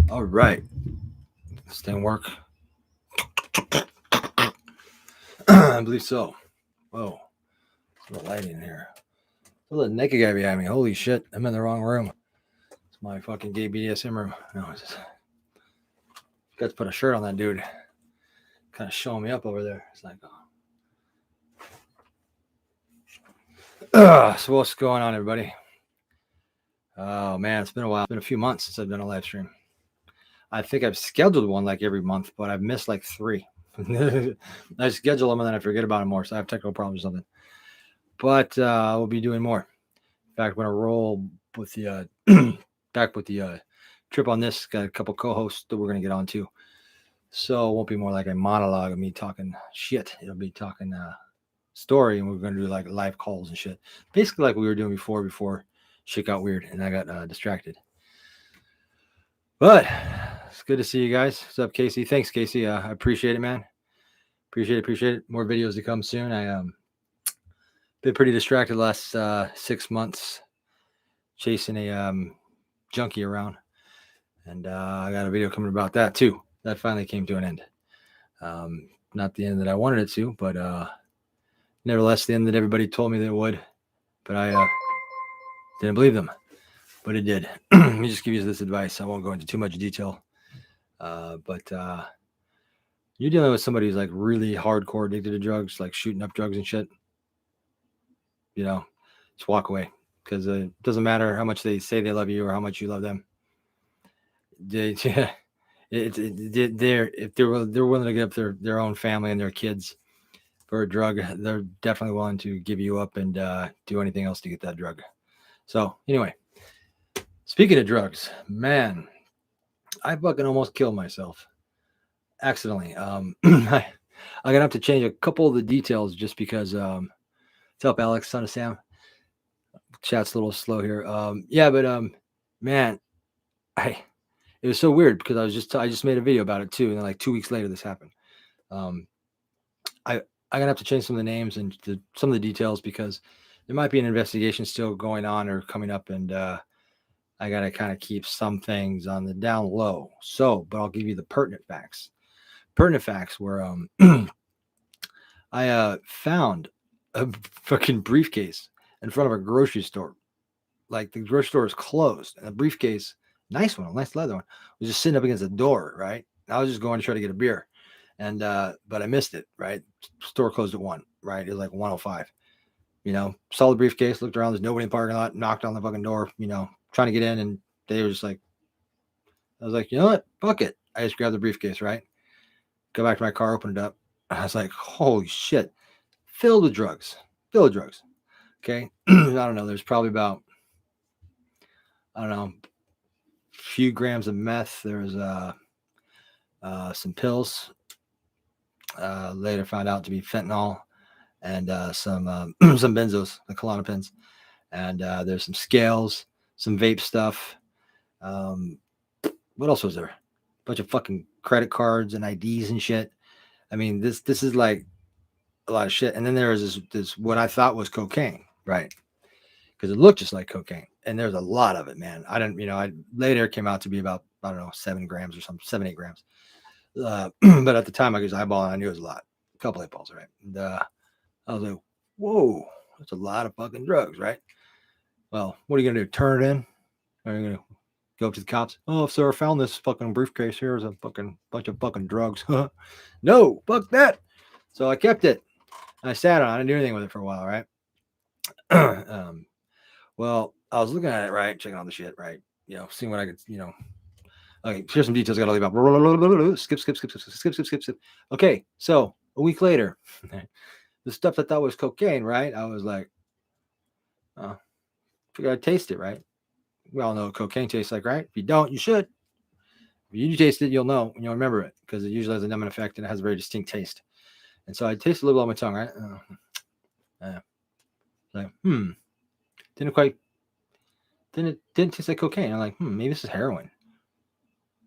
All right. This thing work? I believe so. Whoa. There's a little light in here. There's a little naked guy behind me. Holy shit. I'm in the wrong room. It's my fucking gay BDSM room. No, it's just... Got to put a shirt on that dude. Kind of showing me up over there. It's like, so what's going on, everybody? Oh, man, it's been a while. It's been a few months since I've done a live stream. I think I've scheduled one like every month, but I've missed like 3. I schedule them and then I forget about them more, so I have technical problems or something. But we'll be doing more. In fact, we're going to roll with the back with the trip on this. Got a couple co-hosts that we're going to get on too. So it won't be more like a monologue of me talking shit. It'll be talking story, and we're going to do like live calls and shit. Basically like we were doing before shit got weird and I got distracted. But it's good to see you guys. What's up, Casey? Thanks, Casey. I appreciate it, man. Appreciate it. More videos to come soon. I been pretty distracted the last 6 months chasing a junkie around. And I got a video coming about that too. That finally came to an end. Not the end that I wanted it to, but nevertheless, the end that everybody told me that it would. But I didn't believe them. But it did. Let me just give you this advice. I won't go into too much detail. But you're dealing with somebody who's like really hardcore addicted to drugs, like shooting up drugs and shit. You know, just walk away, because it doesn't matter how much they say they love you or how much you love them. If they're willing to give up their own family and their kids for a drug, they're definitely willing to give you up and do anything else to get that drug. So anyway, speaking of drugs, man, I fucking almost killed myself accidentally. I'm gonna have to change a couple of the details just because. What's up, Alex, son of Sam? Chat's a little slow here. Man, it was so weird because I just made a video about it too, and then like 2 weeks later this happened. I'm gonna have to change some of the names and some of the details because there might be an investigation still going on or coming up, and I gotta kind of keep some things on the down low. So, but I'll give you the pertinent facts. Pertinent facts were I found a fucking briefcase in front of a grocery store. Like the grocery store is closed, and the briefcase, nice one, a nice leather one, was just sitting up against the door, right? I was just going to try to get a beer, and but I missed it, right? Store closed at 1, right? It was like 1:05. You know, saw the briefcase, looked around, there's nobody in the parking lot, knocked on the fucking door, you know, trying to get in, and they were just like, I was like, you know what? Fuck it. I just grabbed the briefcase, right? Go back to my car, open it up. I was like, holy shit. Filled with drugs. Okay. I don't know. There's probably about, a few grams of meth. There's some pills. Later found out to be fentanyl, and some benzos, the Klonopins. And there's some scales, some vape stuff. What else was there? A bunch of fucking credit cards and IDs and shit. I mean, this is like a lot of shit. And then there was this what I thought was cocaine, right? Because it looked just like cocaine, and there's a lot of it, man. I didn't, later came out to be about 7 grams or something, 7-8 grams. But at the time I was eyeballing, I knew it was a lot, a couple eyeballs, right? And I was like, whoa, that's a lot of fucking drugs, right? Well, what are you gonna do? Turn it in? Are you gonna go up to the cops? Oh, sir, I found this fucking briefcase. Here's a fucking bunch of fucking drugs. No, fuck that. So I kept it. I sat on it. I didn't do anything with it for a while, right? Well, I was looking at it, right? Checking all the shit, right? Seeing what I could, Okay, here's some details I gotta leave out. Skip. Okay, so a week later, the stuff I thought was cocaine, right? I was like, oh, figured I'd taste it, right? We all know what cocaine tastes like, right? If you don't, you should. If you taste it, you'll know and you'll remember it, because it usually has a numbing effect and it has a very distinct taste. And so I tasted a little on my tongue, right? Like, didn't taste like cocaine. I'm like, maybe this is heroin.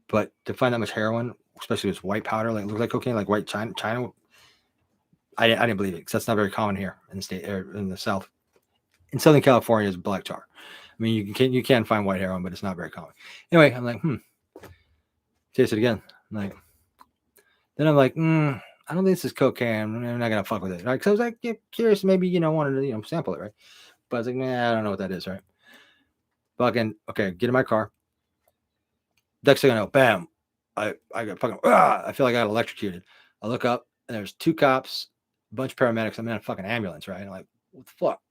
But to find that much heroin, especially with white powder, like look like cocaine, like white China, I didn't believe it, because that's not very common here in the state, or in the South. In Southern California, is black tar. I mean, you can find white heroin, but it's not very common. Anyway, I'm like, taste it again. Like, then I'm like, I don't think this is cocaine. I'm not gonna fuck with it, right? Because I was like, curious, maybe wanted to sample it, right? But I was like, nah, I don't know what that is, right? Fucking okay, get in my car. Next thing I know, bam, I got fucking, I feel like I got electrocuted. I look up and there's 2 cops, a bunch of paramedics. I'm in a fucking ambulance, right? And I'm like, what the fuck?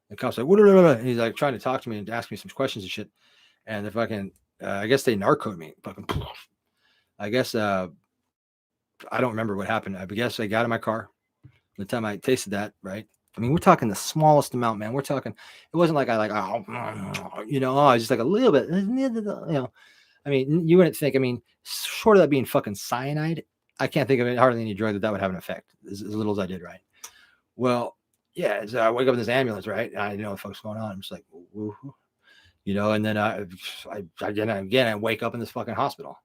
The cop's like, what? And he's like trying to talk to me and ask me some questions and shit. And they're fucking, I guess they narcoed me. Fucking, I guess, I don't remember what happened. I guess I got in my car. The time I tasted that, right? I mean, we're talking the smallest amount, man. We're talking, it wasn't like I like, just like a little bit, I mean, you wouldn't think, I mean, short of that being fucking cyanide, I can't think of it, hardly any drug that would have an effect, as little as I did, right? Well, yeah, so I wake up in this ambulance, right? And I didn't know what the fuck's going on. I'm just like, and then I wake up in this fucking hospital.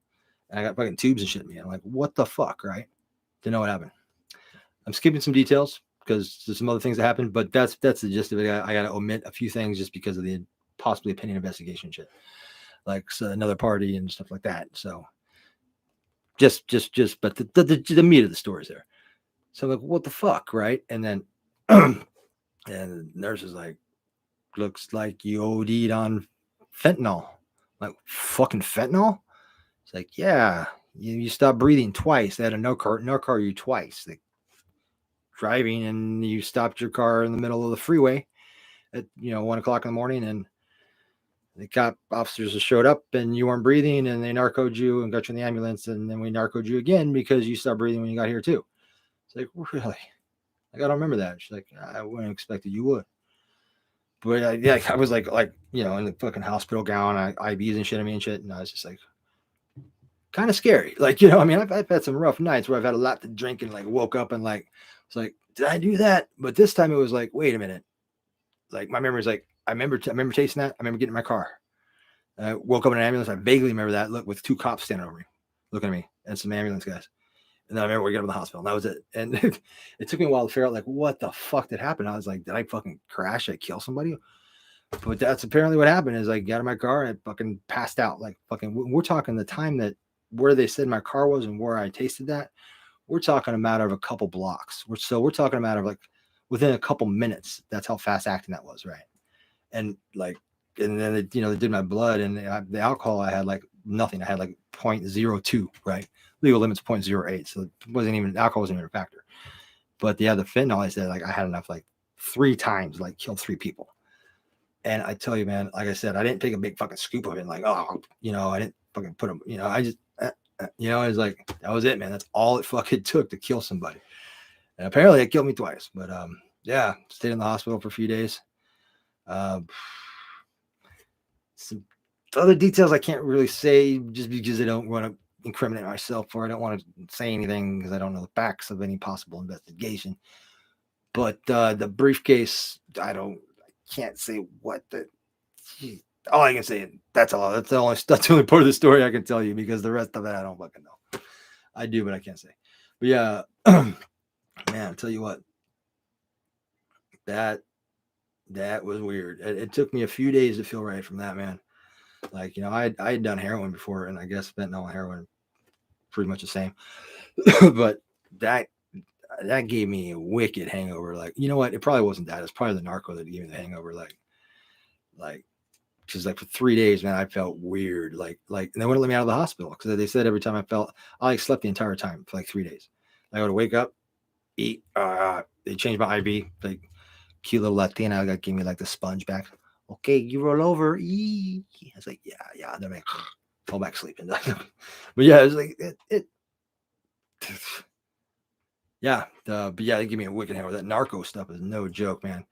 And I got fucking tubes and shit in me. I'm like, what the fuck, right? Didn't know what happened. I'm skipping some details because there's some other things that happened, but that's the gist of it. I got to omit a few things just because of the possibly opinion investigation shit, like another party and stuff like that. So but the meat of the story is there. So I'm like, what the fuck, right? And then and the nurse is like, looks like you OD'd on fentanyl. I'm like, fucking fentanyl? It's like, yeah, you stopped breathing twice. They had a no car you twice. Like, driving and you stopped your car in the middle of the freeway at 1 o'clock in the morning, and the cop officers showed up and you weren't breathing, and they narcoed you and got you in the ambulance, and then we narcoed you again because you stopped breathing when you got here too. It's like, really? Like, I don't remember that. She's like, I wouldn't expect that you would. But I was like in the fucking hospital gown, IVs and shit. And I was just like, kind of scary. Like, I mean, I've had some rough nights where I've had a lot to drink and like woke up and like, it's like, did I do that? But this time it was like, wait a minute. Like, my memory is like, I remember tasting that. I remember getting in my car. I woke up in an ambulance. I vaguely remember that look with 2 cops standing over me, looking at me, and some ambulance guys. And then I remember we got to the hospital, and that was it. And it took me a while to figure out like what the fuck did happen. I was like, did I fucking crash? Did I kill somebody? But that's apparently what happened. Is I got in my car and I fucking passed out. Like, fucking, we're talking the time that where they said my car was and where I tasted that. We're talking a matter of a couple blocks. We're talking a matter of like within a couple minutes. That's how fast acting that was, right? And like, and then they did my blood, and the alcohol I had like nothing. I had like 0.02, right? Legal limit's 0.08, so it wasn't even, alcohol wasn't even a factor. But the fentanyl, I said like I had enough like 3 times, like killed 3 people. And I tell you, man, like I said, I didn't take a big fucking scoop of it. Like, I didn't fucking put them. I just, it was like, that was it, man. That's all it fucking took to kill somebody. And apparently it killed me twice. But yeah, stayed in the hospital for a few days. Some other details I can't really say just because I don't want to incriminate myself, or I don't want to say anything because I don't know the facts of any possible investigation. But the briefcase, I can't say what all I can say, that's all. That's the only part of the story I can tell you, because the rest of it I don't fucking know. I do, but I can't say. But yeah, man, I'll tell you what, that was weird. It took me a few days to feel right from that, man. Like, I had done heroin before, and I guess fentanyl and heroin pretty much the same. But that gave me a wicked hangover. Like, you know what? It probably wasn't that. It's probably the narco that gave me the hangover. Like, because like for 3 days, man, I felt weird. Like, and they wouldn't let me out of the hospital because they said every time I like slept the entire time for like 3 days. I would wake up, eat. They changed my IV. Like, cute little Latina gave me like the sponge back. Okay, you roll over. I was like, yeah. Then I fall back sleeping. But yeah, it was like it. Yeah, but yeah, they give me a wicked hangover. That narco stuff is no joke, man.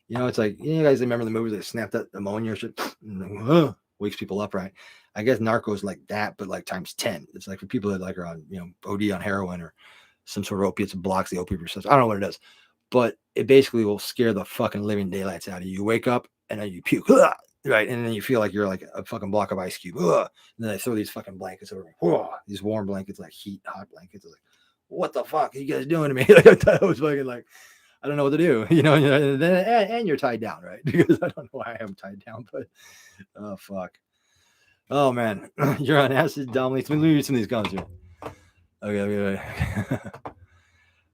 It's like, you guys remember the movies that snapped that ammonia or shit, wakes people up, right? I guess narco is like that, but like times 10. It's like for people that like are on, OD on heroin or some sort of opiates and blocks the opioid receptor. I don't know what it does, but it basically will scare the fucking living daylights out of you. You wake up and then you puke, right? And then you feel like you're like a fucking block of ice cube. And then they throw these fucking blankets over me. These warm blankets, like hot blankets. Like, what the fuck are you guys doing to me? Like, I thought I was fucking like, I don't know what to do, and you're tied down, right? Because I don't know why I'm tied down, but oh fuck. Oh man, you're on acid, Dominic. Let me read some of these comments here. Okay.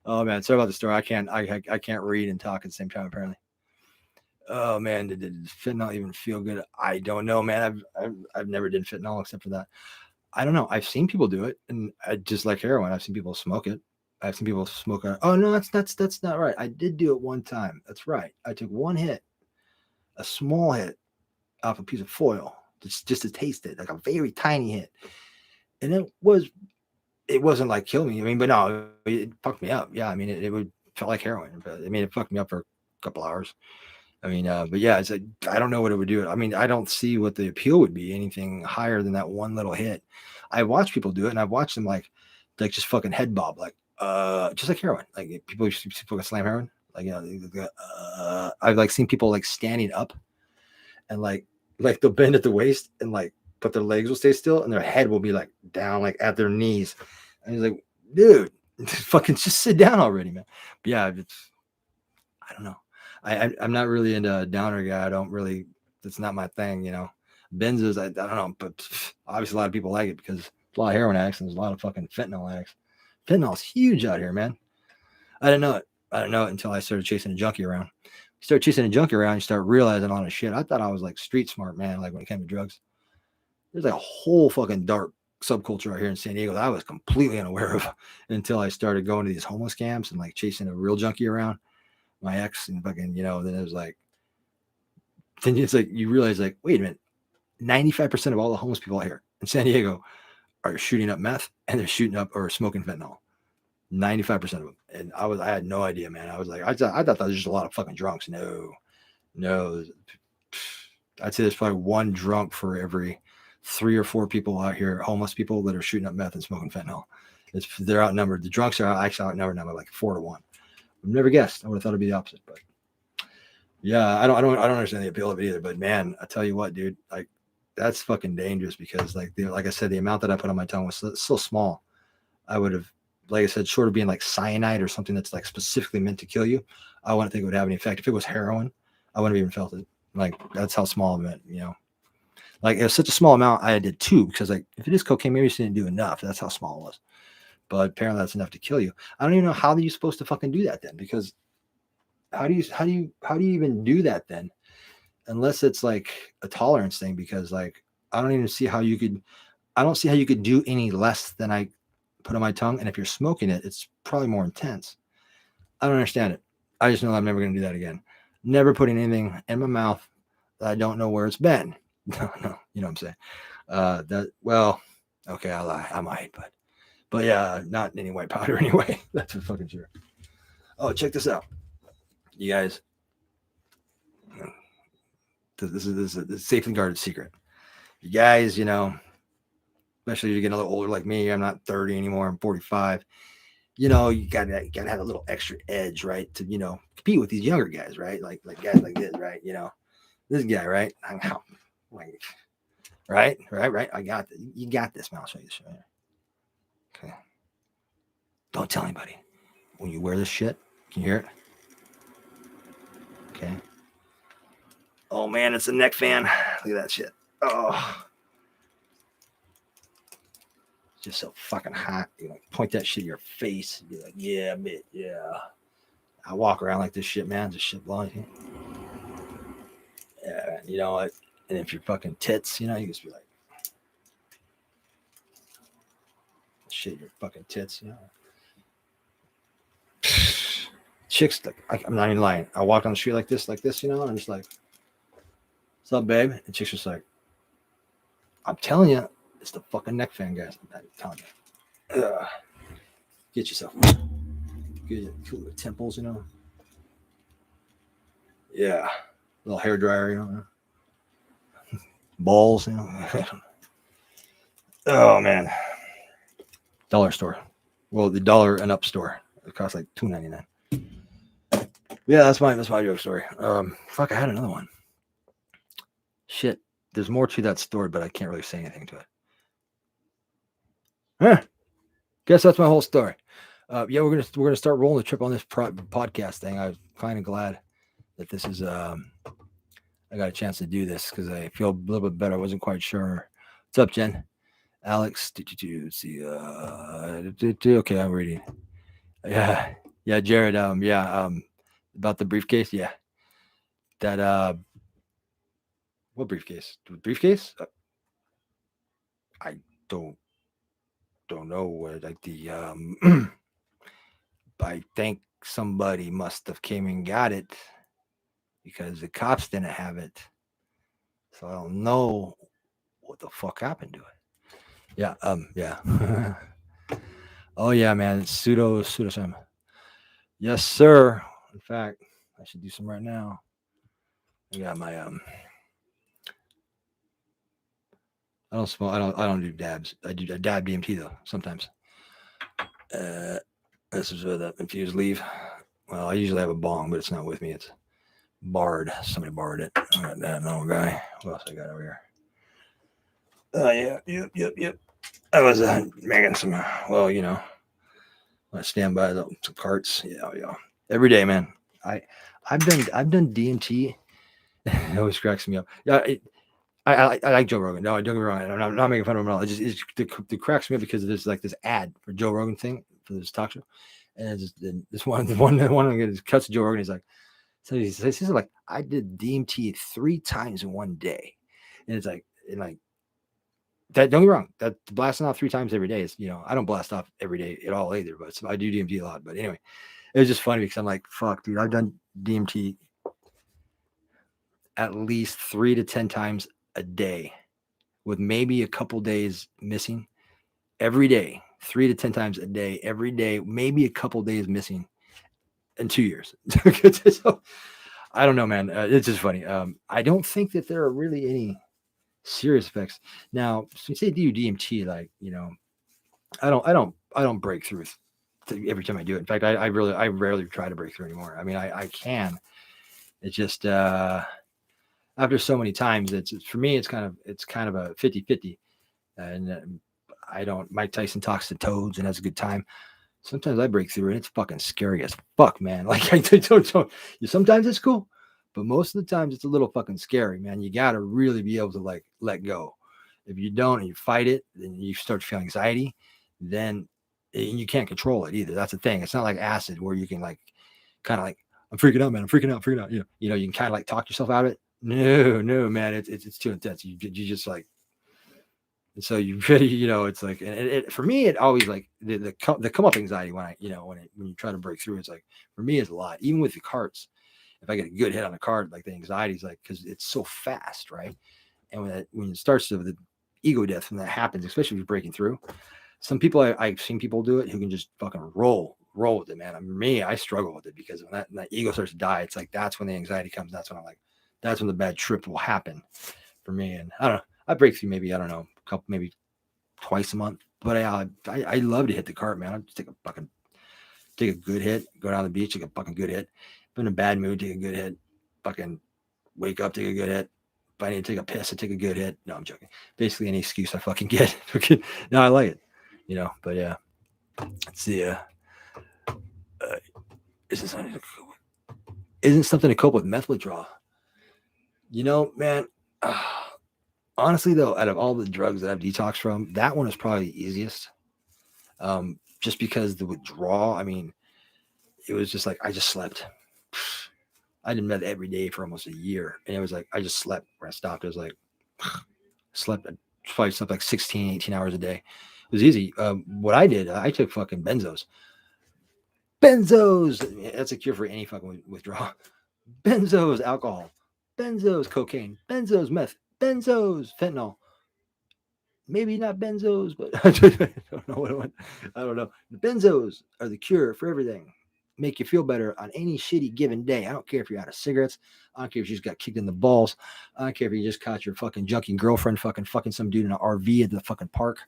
Oh man, sorry about the story. I can't read and talk at the same time apparently. Oh man, did fentanyl even feel good? I don't know, man. I've never did fentanyl except for that. I don't know. I've seen people do it, and I just like heroin. I've seen people smoke it. I've seen people smoke it. Oh no, that's not right. I did do it one time. That's right. I took one hit, a small hit, off a piece of foil, just to taste it, like a very tiny hit, and it wasn't like kill me. I mean, but no, it fucked me up. Yeah, I mean, it would felt like heroin, but I mean, it fucked me up for a couple hours. I mean, but yeah, it's like I don't know what it would do. I mean, I don't see what the appeal would be anything higher than that one little hit. I watch people do it, and I've watched them like just fucking head bob, like just like heroin. Like people can slam heroin. Like I've like seen people like standing up and like they'll bend at the waist and like but their legs will stay still and their head will be like down like at their knees. And he's like, dude, fucking just sit down already, man. But yeah, I don't know. I'm not really into a downer guy. I don't really. That's not my thing, you know. Benzos, I don't know, but obviously a lot of people like it because there's a lot of heroin addicts and there's a lot of fucking fentanyl addicts. Fentanyl's huge out here, man. I didn't know it. I didn't know it until I started chasing a junkie around. You start chasing a junkie around, you start realizing a lot of shit. I thought I was like street smart, man. Like when it came to drugs, there's like a whole fucking dark subculture out here in San Diego that I was completely unaware of until I started going to these homeless camps and like chasing a real junkie around. My ex and fucking, you know, then it was like, then it's like you realize, like, wait a minute, 95% of all the homeless people out here in San Diego are shooting up meth and they're shooting up or smoking fentanyl. 95% of them. And I had no idea, man. I was like, I thought that was just a lot of fucking drunks. No. I'd say there's probably one drunk for every 3 or 4 people out here, homeless people that are shooting up meth and smoking fentanyl. They're outnumbered. The drunks are actually outnumbered now by like 4 to 1. I've never guessed. I would have thought it'd be the opposite, but yeah, I don't understand the appeal of it either. But man, I tell you what, dude, like that's fucking dangerous because like I said, the amount that I put on my tongue was so small. I would have, like I said, short of being like cyanide or something that's like specifically meant to kill you, I wouldn't think it would have any effect. If it was heroin, I wouldn't have even felt it. Like that's how small of it, you know. Like it was such a small amount, I did 2 because like if it is cocaine, maybe you didn't do enough. That's how small it was. But apparently that's enough to kill you. I don't even know how you're supposed to fucking do that then, because how do you even do that then? Unless it's like a tolerance thing, because like I don't even see how you could I don't see how you could do any less than I put on my tongue. And if you're smoking it, it's probably more intense. I don't understand it. I just know I'm never going to do that again. Never putting anything in my mouth that I don't know where it's been. No, you know what I'm saying? Okay, I lie. I might, but yeah, not any white powder anyway. That's for fucking sure. Oh, check this out, you guys. This is a safely guarded secret. You guys, you know, especially if you're getting a little older like me. I'm not 30 anymore. I'm 45. You know, you gotta have a little extra edge, right? To, you know, compete with these younger guys, right? Like guys like this, right? You know, this guy, right? Like, right. I got this. You got this, man. I'll show you this right here. Okay. Don't tell anybody. When you wear this shit, can you hear it? Okay. Oh man, it's a neck fan. Look at that shit. Oh, it's just so fucking hot. You like point that shit in your face and be like, yeah, mate, yeah. I walk around like this shit, man. Just shit blowing. Yeah, you know what? And if you're fucking tits, you know, you just be like, shit, your fucking tits, you know. Chicks, like, I'm not even lying. I walk on the street like this, you know, and I'm just like, what's up, babe? And chicks just like, I'm telling you, it's the fucking neck fan, guys. I'm telling you. Get yourself. Get your cool temples, you know. Yeah. A little hair dryer, you know. Balls, you know. Oh, man. Dollar store. Well, the dollar and up store. It costs like $2.99. Yeah, that's my joke story. Fuck, I had another one. Shit, there's more to that story, but I can't really say anything to it. Guess that's my whole story. Yeah, we're gonna start rolling the trip on this podcast thing. I'm kind of glad that this is I got a chance to do this because I feel a little bit better. I wasn't quite sure What's up, Jen? Alex, see, okay, I'm reading. Yeah, Jared. About the briefcase. Yeah, that. What briefcase? Briefcase? I don't know what like the I think somebody must have came and got it because the cops didn't have it, so I don't know what the fuck happened to it. Yeah, yeah. Oh yeah, man, it's pseudo some. Yes, sir. In fact, I should do some right now. I got my I don't smoke. I don't do dabs. I dab DMT though sometimes. This is where the infused leaf. Well, I usually have a bong, but it's not with me. It's borrowed. Somebody borrowed it. I got that no guy. What else I got over here? Yep. I was making some. Well, I stand by some carts. Yeah. Every day, man. I've done DMT. It always cracks me up. Yeah, I like Joe Rogan. No, don't get me wrong. I'm not making fun of him at all. It cracks me up because there's like this ad for Joe Rogan thing for this talk show, and this one cuts to Joe Rogan. He's like, so he says like, I did DMT 3 times in one day, and it's like, that. Don't get me wrong. That blasting off 3 times every day is, I don't blast off every day at all either, but I do DMT a lot. But anyway, it was just funny because I'm like, fuck, dude, I've done DMT at least 3 to 10 times a day, with maybe a couple days missing every day, 3 to 10 times a day, every day, maybe a couple days missing in 2 years. So, I don't know, man. It's just funny. I don't think that there are really any serious effects. Now, so you say do DMT, like, I don't break through every time I do it. In fact, I rarely try to break through anymore. I mean, I can. It's just after so many times, it's for me, it's kind of a 50-50. And I don't. Mike Tyson talks to toads and has a good time. Sometimes I break through and it's fucking scary as fuck, man. Like I don't. Sometimes it's cool, but most of the times it's a little fucking scary, man. You got to really be able to like let go. If you don't and you fight it, then you start to feel anxiety. Then you can't control it either. That's the thing. It's not like acid where you can like kind of like, I'm freaking out, man. I'm freaking out. You can kind of like talk yourself out of it. No, man. It's too intense. You just like. And so you really, it's like, and for me, it always like the come up anxiety when when you try to break through, it's like, for me, it's a lot. Even with the carts, if I get a good hit on the cart, like the anxiety is like, because it's so fast, right? And when it starts to the ego death, when that happens, especially if you're breaking through, some people I've seen people do it who can just fucking roll with it, man. I mean, me, I struggle with it because when that ego starts to die, it's like that's when the anxiety comes. That's when the bad trip will happen for me. And I don't know. I break through maybe, I don't know, maybe twice a month, but I love to hit the cart, man. I just take a good hit, go down the beach, take a fucking good hit. If I'm in a bad mood, take a good hit. Fucking wake up, take a good hit. If I need to take a piss, I take a good hit. No, I'm joking. Basically any excuse I fucking get. No, I like it, but yeah. Let's see. Isn't something to cope with meth withdrawal? Man, honestly though, out of all the drugs that I've detoxed from, that one is probably the easiest. Just because the withdrawal, I mean, it was just like I just slept. I did meth every day for almost a year, and it was like I just slept where I stopped. It was like probably slept like 16, 18 hours a day. It was easy. What I did, I took fucking benzos. That's a cure for any fucking withdrawal. Benzos, alcohol. Benzos, cocaine. Benzos, meth. Benzos, fentanyl. Maybe not benzos, but I don't know what it went. I don't know. The benzos are the cure for everything. Make you feel better on any shitty given day. I don't care if you're out of cigarettes. I don't care if you just got kicked in the balls. I don't care if you just caught your fucking junkie girlfriend fucking some dude in an RV at the fucking park.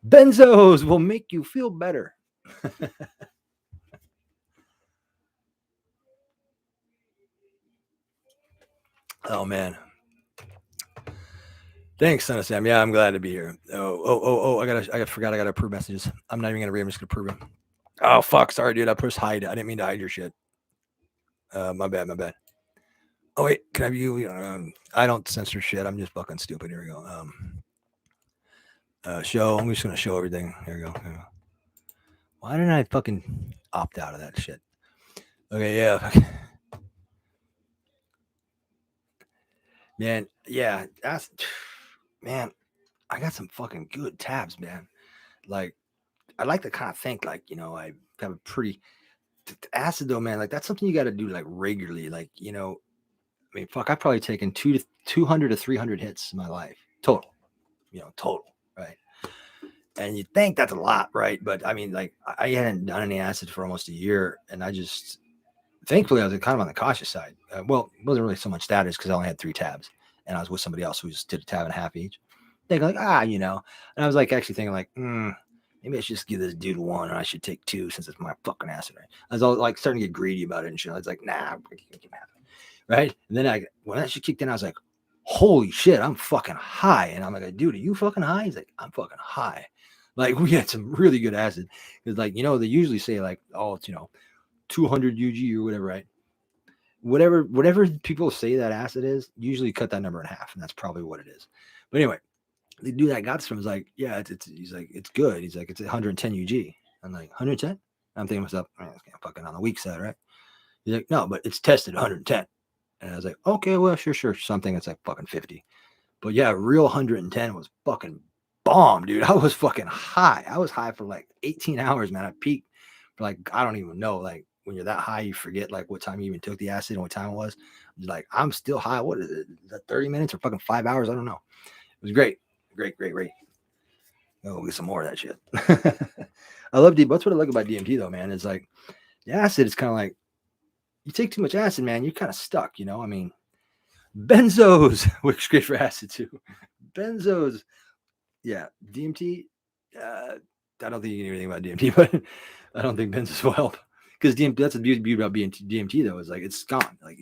Benzos will make you feel better. Oh man. Thanks, Son of Sam. Yeah, I'm glad to be here. Oh! I forgot. I gotta approve messages. I'm not even gonna read. I'm just gonna approve them. Oh fuck! Sorry, dude. I pushed hide. I didn't mean to hide your shit. My bad. Oh wait, can I view? I don't censor shit. I'm just fucking stupid. Here we go. Show. I'm just gonna show everything. Here we go. Here we go. Why didn't I fucking opt out of that shit? Okay, yeah. Man, yeah, that's man. I got some fucking good tabs, man. Like, I like to kind of think like, I have a pretty acid though, man. Like, that's something you got to do like regularly. Like, I mean, fuck, I've probably taken 200 to 300 hits in my life total. Total, right? And you think that's a lot, right? But I mean, like, I hadn't done any acid for almost a year, and I just, thankfully, I was kind of on the cautious side. Well, it wasn't really so much status because I only had 3 tabs, and I was with somebody else who just did a tab and a half each. They go like, and I was like actually thinking like, maybe I should just give this dude 1, and I should take 2 since it's my fucking acid. Right? I was all like starting to get greedy about it and shit. I was like, nah, I can't give half. Right? And then when that shit kicked in, I was like, holy shit, I'm fucking high. And I'm like, dude, are you fucking high? He's like, I'm fucking high. Like, we had some really good acid. Because, like, they usually say, like, oh, it's, 200 UG or whatever, right? Whatever people say that acid is, usually cut that number in half. And that's probably what it is. But anyway, the dude that got this from was like, yeah, he's like, it's good. He's like, it's 110 UG. I'm like, 110? I'm thinking to myself, man, it's fucking on the weak side, right? He's like, no, but it's tested 110. And I was like, okay, well, sure. Something that's like fucking 50. But yeah, real 110 was fucking bomb, dude. I was fucking high. I was high for like 18 hours, man. I peaked for like, I don't even know. Like, when you're that high, you forget like what time you even took the acid and what time it was. Like, I'm still high. What is it? Is that 30 minutes or fucking 5 hours? I don't know. It was great. Great. Oh, get some more of that shit. I love DMT. That's what I like about DMT though, man. It's like the acid is kind of like, you take too much acid, man, you're kind of stuck, I mean, benzos, which is great for acid too. Benzos, yeah. DMT, I don't think you can do anything about DMT, but I don't think benzos will help because DMT. That's the beauty about DMT though, is like it's gone. Like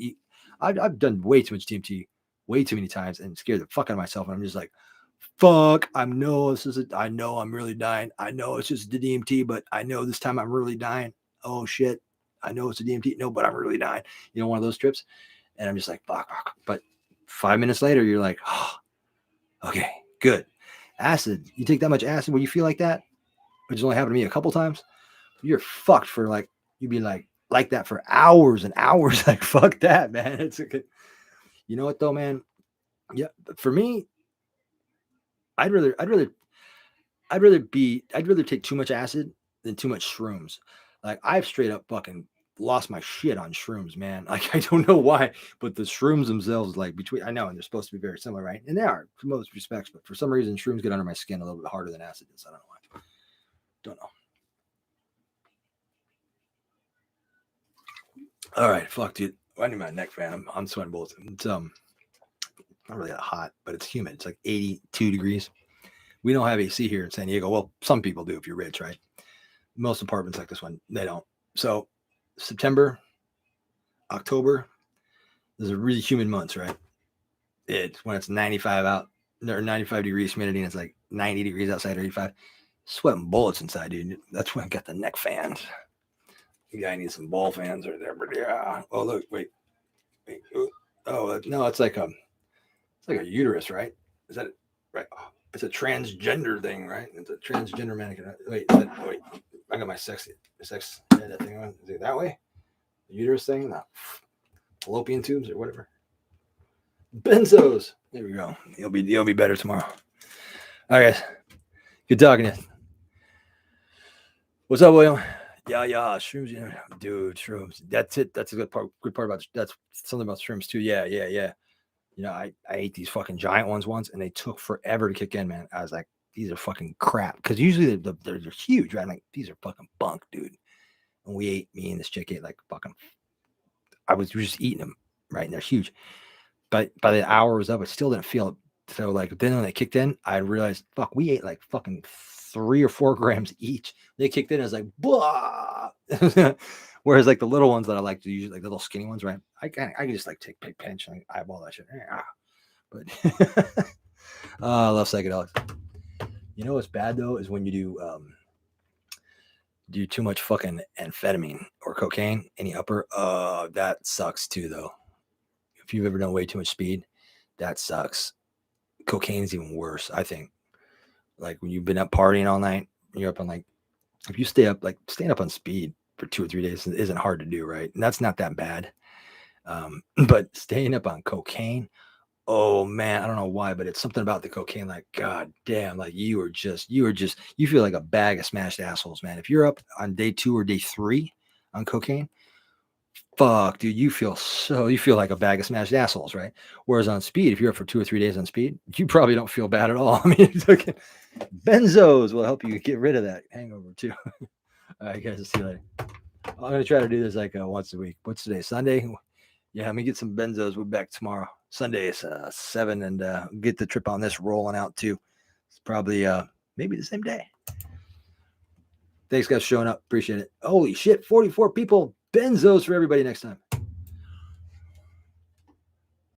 I've done way too much DMT, way too many times, and scared the fuck out of myself. And I'm just like, fuck. I know I know I'm really dying. I know it's just the DMT, but I know this time I'm really dying. Oh shit. I know it's a DMT. No, but I'm really dying. One of those trips. And I'm just like, fuck. But 5 minutes later, you're like, oh, okay, good. Acid. You take that much acid when you feel like that, which has only happened to me a couple times, you're fucked for like, you'd be like that for hours and hours. Like, fuck that, man. It's a good, you know what though, man? Yeah. For me, I'd rather take too much acid than too much shrooms. Like, I've straight up fucking lost my shit on shrooms, man. Like, I don't know why, but the shrooms themselves, like, I know, and they're supposed to be very similar, right? And they are for most respects, but for some reason, shrooms get under my skin a little bit harder than acid does. I don't know why. Don't know. All right, fuck, dude. I need my neck, man. I'm sweating bullets. It's not really that hot, but it's humid. It's like 82 degrees. We don't have AC here in San Diego. Well, some people do if you're rich, right? Most apartments like this one, they don't. So September, October, those are really humid months, right? It's when it's 95 out or 95 degrees humidity and it's like 90 degrees outside or 85. Sweating bullets inside, dude. That's when I got the neck fans. The guy needs some ball fans right there, but yeah. Oh, look, wait. Oh, no, it's like a uterus, right? Is that it? Right? Oh, it's a transgender thing, right? It's a transgender mannequin. Wait. I got my sex that thing on. Is it that way? The uterus thing? No. Fallopian tubes or whatever. Benzos. There we go. You'll be better tomorrow. All right, guys. Good talking to you. What's up, William? Yeah, shrooms, dude, shrooms. That's it. That's a good part about that's something about shrooms too. Yeah. I ate these fucking giant ones once, and they took forever to kick in, man. I was like, these are fucking crap, because usually they're huge, right? I'm like, these are fucking bunk, dude. And me and this chick ate like fucking. We were just eating them, right? And they're huge. But by the hour was up, I still didn't feel it. So like then when they kicked in, I realized, fuck, we ate like fucking 3 or 4 grams each. They kicked in, I was like, blah. Whereas like the little ones that I like to use, like the little skinny ones, right? I can just like take big pinch and like eyeball that shit. But I love psychedelics. You know what's bad though is when you do too much fucking amphetamine or cocaine in the upper. That sucks too though. if you've ever done way too much speed, that sucks. Cocaine is even worse, I think. Like when you've been up partying all night, you're up on like, if you stay up, like staying up on speed for 2 or 3 days isn't hard to do, right? And that's not that bad. But staying up on cocaine, oh man, I don't know why, but it's something about the cocaine. Like, God damn, like you feel like a bag of smashed assholes, man. If you're up on day 2 or day 3 on cocaine, fuck, dude, you feel like a bag of smashed assholes, right? Whereas on speed, if you're up for 2 or 3 days on speed, you probably don't feel bad at all. I mean, benzos will help you get rid of that hangover too. All right, guys, I'll see you later. I'm gonna try to do this like once a week. What's today? Sunday? Yeah, let me get some benzos. We'll be back tomorrow. Sunday is 7, and get the trip on this rolling out too. It's probably maybe the same day. Thanks, guys, for showing up. Appreciate it. Holy shit, 44 people. Benzos for everybody next time.